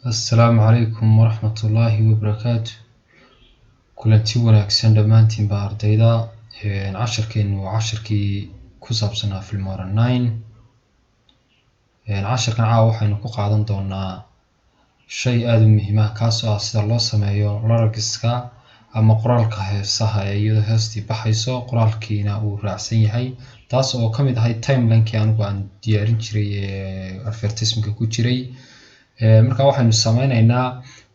السلام عليكم ورحمة الله وبركاته. kulanti wanaagsan dhammaantiin baa ardayda. casharkeenu waa casharkii ku saabsanaa Filmora 9. casharkan caawa waxaynu ku qaadan doonaa shay aad u muhiim ah kaasoo ah sida loo sameeyo laragiska ama qoraalka heesaha ee iyadoo heestii baxayso qoraalkiina uu raacsan yahay, taas oo ka mid ahay timelinekii anigu aan diyaarin jiray ee advertisementka ku jiray. marka waxaynu sameynaynaa,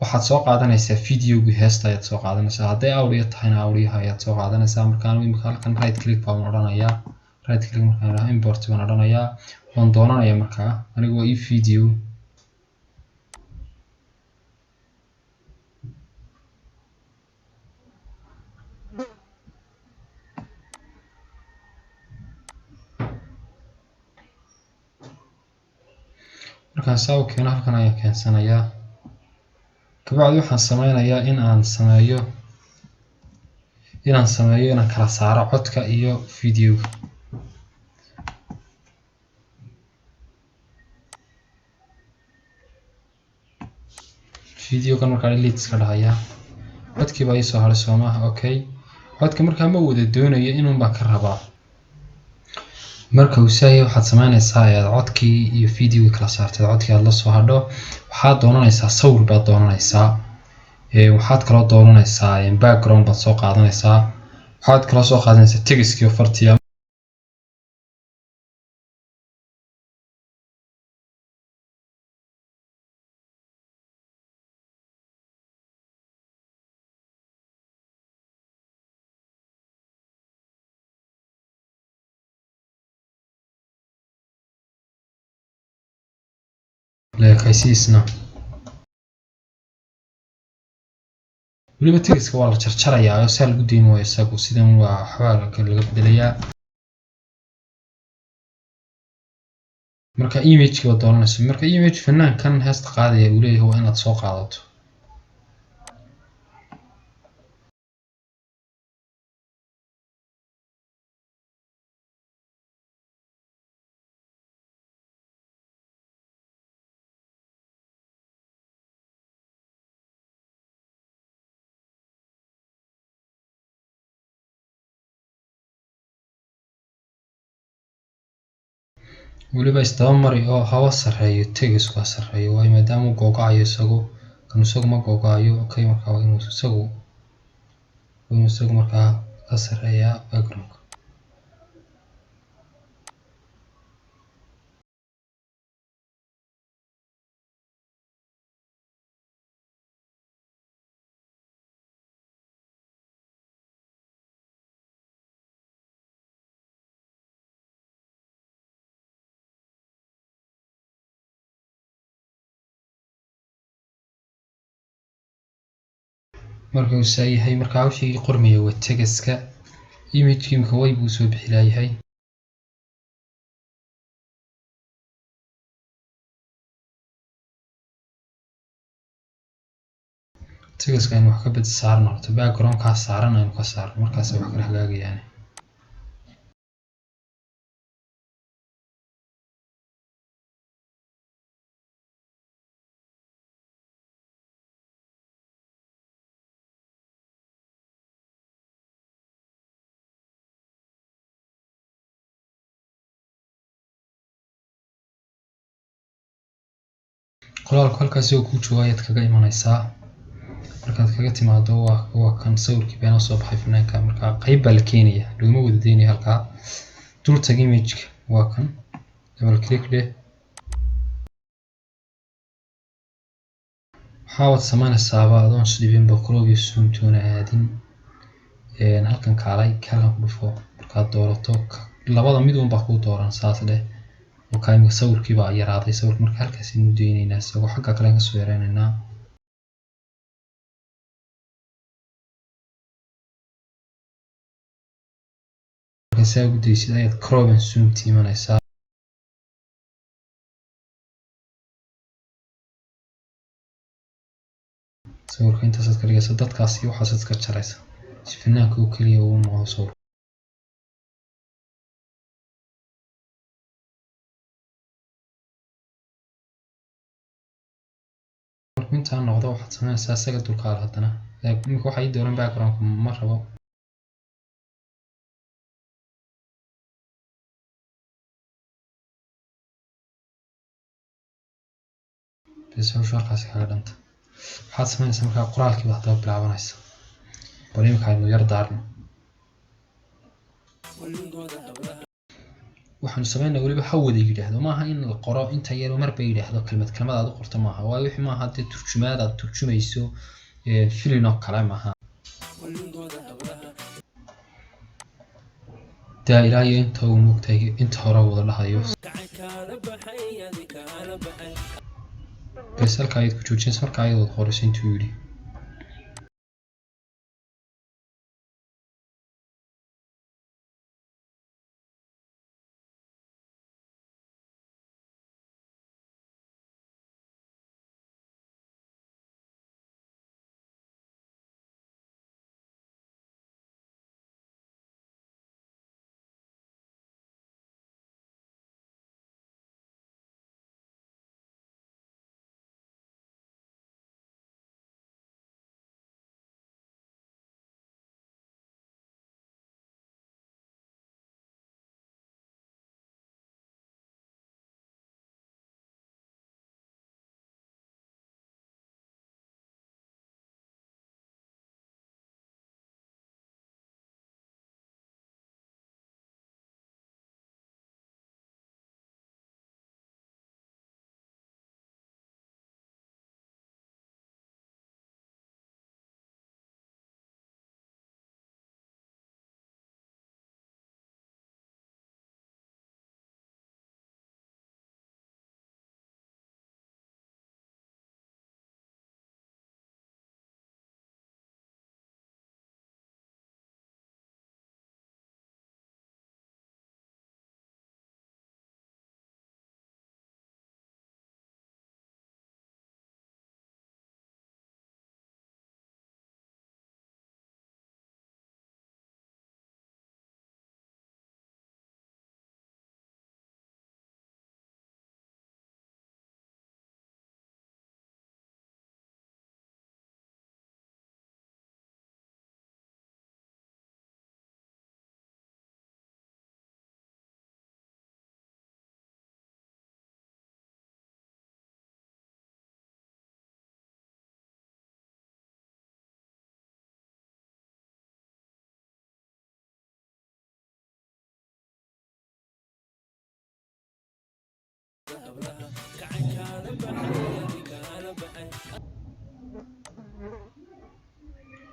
waxaad soo qaadanaysaa videogii heesta ayaad soo qaadanaysaa, hadday audio tahayna audioha ayaad soo qaadanaysaa. markaan imika halkan right click baan odhanayaa, right click markaan import baan odhanayaa, waan doonanayaa markaa anigu waa video. markaan saa u keeno halkan ayaan keensanayaa, kabacdi waxaan sameynayaa inaan kala saaro codka iyo videoga. videogan markaa delete iska dhahayaa, codkii baa isoo haray soo maaha. okay, codka markaa ma wada doonayo inuun baan ka rabaa. marka uu saaya waxaad sameynaysaa ayaad codkii iyo videogii kala saartay, codkii aad la soo hadho waxaad doonanaysaa sawir baad doonanaysaa, waxaad kaloo doonanaysaa background baad soo qaadanaysaa, waxaad kaloo soo qaadanaysaa textkii oo fartiya. leekaysiisna weliba textka waa la jarjarayaa oo saa lagu deyni waayo, isagu sidan waa waxbaa laga bedelayaa. marka imageki baad doonanaysa, marka image fanaankan heesta qaadaya uu leeyahay waa inaad soo qaadato. weliba isdaba mari oo hawa sarreeyo, tegisku ha sarreeyo waayo maadaama uu googo'ayo isagu, kan isagu ma googo'ayo. okay, markaa waa inuu isagu markaa ka sarreeyaa backgroundka. marka uu saa yahay markaa wixii qormaya waa tegiska. imagekii imika way buu soo bixi laayahay. tegiska aynu wax ka bed saarno, horta backgroundkaa saaran aynu ka saarno, markaas wax kala hagaagayaan. qoraalku halkaas oo kuu jooga ayaad kaga imanaysaa. markaad kaga timaado waa kan sawirkii beenoo soo baxay fanaanka. markaa qayb baa la keenaya, looma wada deynayo halkaa. dul tag imageka, waa kan double click leh. waxaad sameynaysaaba adoon isdhibinba crop iyo zoom toona aadin, halkan kaalay halkan ku dhufo. markaad doorato labada mid uun baa kuu dooran, saas dheh. markaa imika sawirkii baa yaraaday, sawirka marka halkaas aynu deynaynaa, isagoo xagga kale kasoo yareynaynaa. marka saa ugu daysid ayaad crop and zoom tiimanaysaa. sawirka intaasaad ka dhigaysa, dadkaas iyo waxaasaad ka jaraysa si fanaanka oo keliya uu noqdo sawir. saa noqdo waxaad sameynaysaa isaga dulkaal haddana imika waxa ii dooran backgroundka ma rabo bes hawsha halkaasi kaga dhanta waxaad sameynaysaa markaa qoraalkiiba haddaba bilaabanaysa bal imika aynu yar daarno waxaanu sameynaa weliba ha wada yidhaahdo maaha in la qoro inta yar marba yidhaahdo kelmad aad u qorto maaha waayo wixii maaha dee turjumaad aad turjumayso filin oo kale maaha daa ilaa iyo inta uu moogtahay inta hore wada dhahayo bes halka ayaad ku joojinaysa marka ayadood qorayso intuu yidhi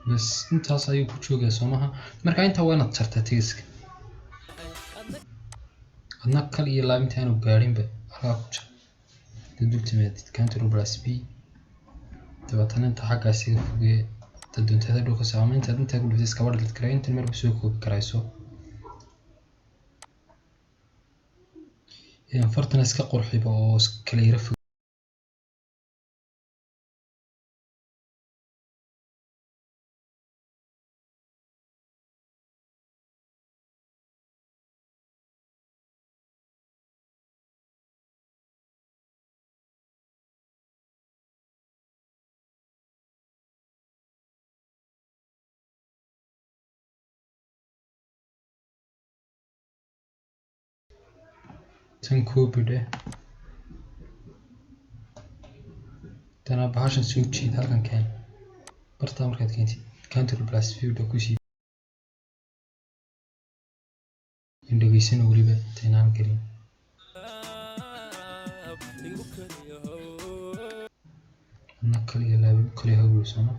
bes intaas ayuu ku joogaya soo maha marka intaa waa inaad jartaa tegiska adna kal iyo laab intaanu gaadhinba halkaa ku jar dad dul timaadid Ctrl+B dabeetana inta xaggaas iga fogee dad doontada dhulka saama intaad intaa ku dhuftis iskaba dhigid kara intan marba soo koobi karayso fartana iska qurxiba oo kala yara fog tan copy dheh dana bahashan soo jiid halkan keen bartaa markaad keentid Ctrl+V kusii indhageysana weliba intaynaan gelin adna kal iyo laab kale hawgeysano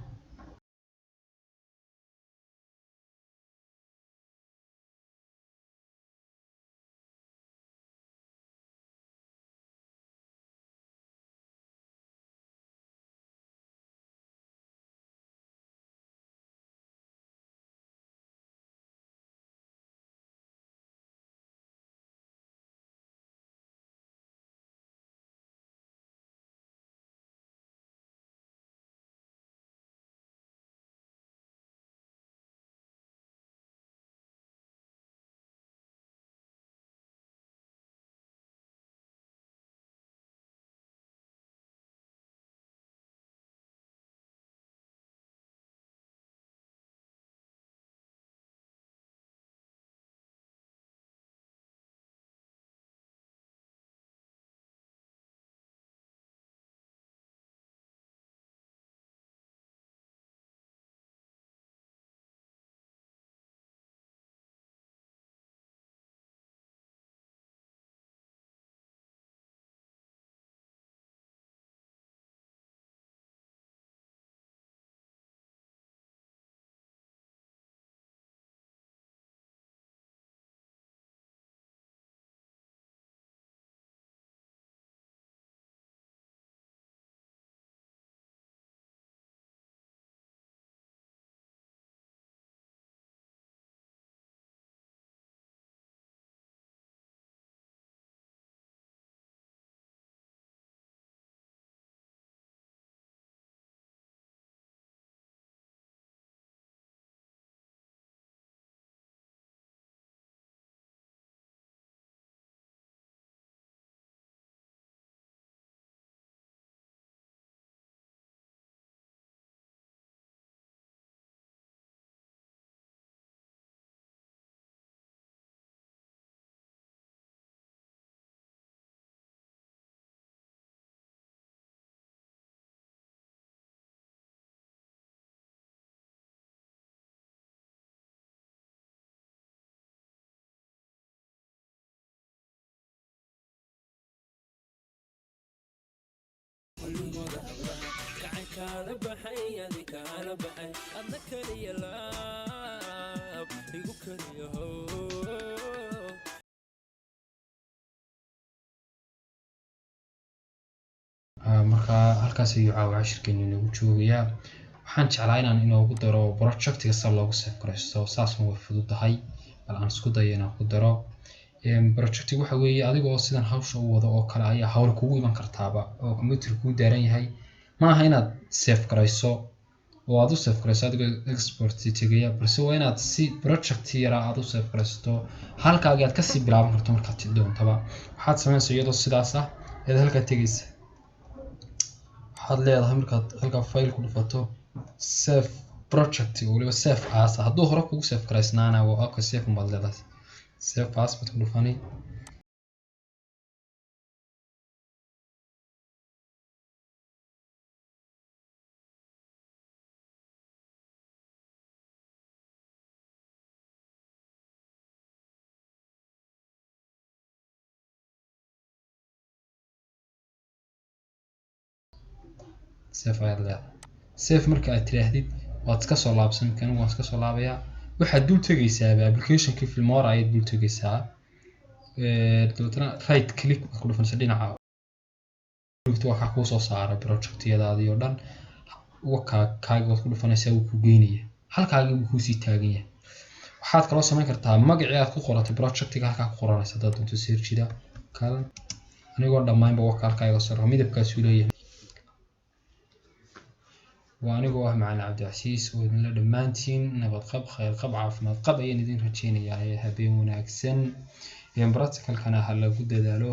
marka halkaas ayuu caawa cashirkeenu inoogu joogayaa. waxaan jeclaa inaan inoogu daro projectiga sida loogu save garaysto. saasna way fududahay, bal aan isku dayo inaan ku daro. projectiga waxa weeye adigoo sidan hawsha u wado oo kale ayaa hawl kugu iman kartaaba oo computer kuu daaran yahay. ma aha inaad save garayso oo aad u save garayso adigoo export tegaya, balse waa inaad si project yara aad u save garaysto halkaagii aad kasii bilaaban karto markaad doontaba. waxaad samaynaysaa iyadoo sidaas ah ayaad halkaa tegaysa, waxaad leedahay markaad halkaa file ku dhufato save project oo waliba save as hadduu hore kugu save garaysnaana waa okay, save baad leedahay, save as baad ku dhufani. save ayaad leedahay. save marka aad tiraahdid waad iska soo laabsan, kan waan iska soo laabayaa. waxaad dul tegaysaa applicationkii Filmora ayaad dul tegaysaa, dabeetana right click baad ku dhufanaysaa dhinaca waxa kuu soo saara projectyadaadii oo dhan. kaaga waad ku dhufanaysaa, wuu ku geynaya halkaagii wuu kusii taagan yahay. waxaad kaloo samayn kartaa magacii aad ku qoratay projectiga halkaa ku qoranaysa haddaad doonto searchida kalan anigoo dhammaanba waka halkaaga soo midabkaasuu leeyahay. waa anigoo ah Macallin Cabdicasiis oo idinla dhammaantiin nabad qab, khayr qab, caafimaad qab ayaan idin rajaynayaa. habeen wanaagsan. practicalkana ha lagu dadaalo.